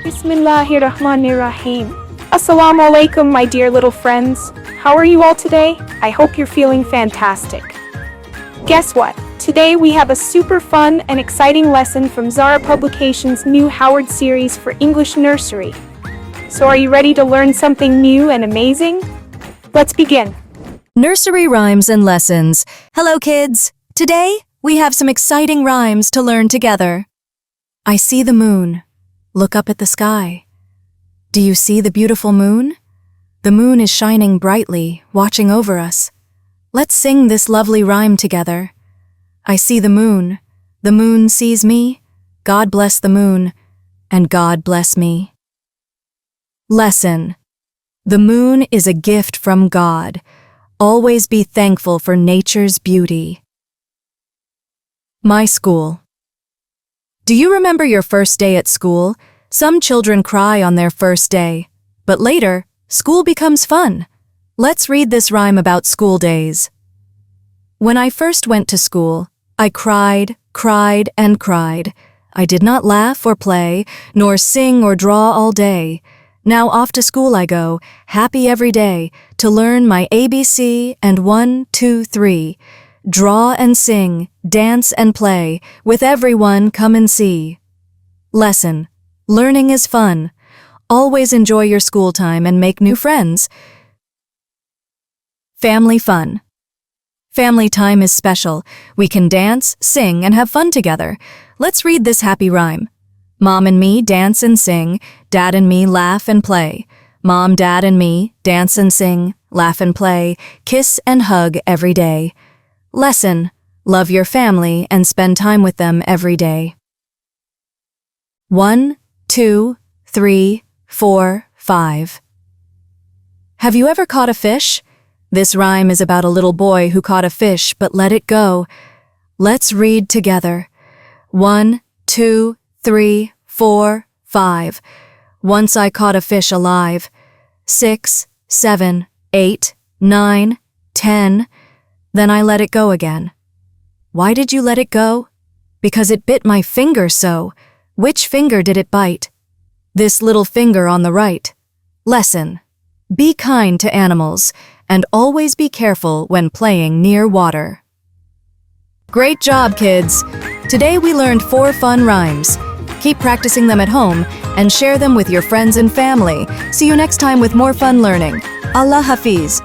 Bismillahirrahmanirrahim. Assalamu alaikum, my dear little friends. How are you all today? I hope you're feeling fantastic. Guess what? Today we have a super fun and exciting lesson from Zara Publications' new Howard series for English Nursery. So are you ready to learn something new and amazing? Let's begin. Nursery Rhymes and Lessons. Hello, kids. Today, we have some exciting rhymes to learn together. I see the moon. Look up at the sky. Do you see the beautiful moon? The moon is shining brightly, watching over us. Let's sing this lovely rhyme together. I see the moon. The moon sees me. God bless the moon, and God bless me. Lesson. The moon is a gift from God. Always be thankful for nature's beauty. My school. Do you remember your first day at school? Some children cry on their first day, but later, school becomes fun. Let's read this rhyme about school days. When I first went to school, I cried, cried, and cried. I did not laugh or play, nor sing or draw all day. Now off to school I go, happy every day, to learn my ABC and 1, 2, 3. Draw and sing, dance and play, with everyone come and see. Lesson. Learning is fun. Always enjoy your school time and make new friends. Family fun. Family time is special. We can dance, sing, and have fun together. Let's read this happy rhyme. Mom and me dance and sing, Dad and me laugh and play. Mom, Dad, and me dance and sing, laugh and play, kiss and hug every day. Lesson. Love your family and spend time with them every day. 1, 2, 3, 4, 5. Have you ever caught a fish? This rhyme is about a little boy who caught a fish but let it go. Let's read together. 1, 2, 3, 4, 5. Once I caught a fish alive. 6, 7, 8, 9, 10. Then I let it go again. Why did you let it go? Because it bit my finger so. Which finger did it bite? This little finger on the right. Lesson. Be kind to animals and always be careful when playing near water. Great job, kids! Today we learned 4 fun rhymes. Keep practicing them at home and share them with your friends and family. See you next time with more fun learning. Allah Hafiz.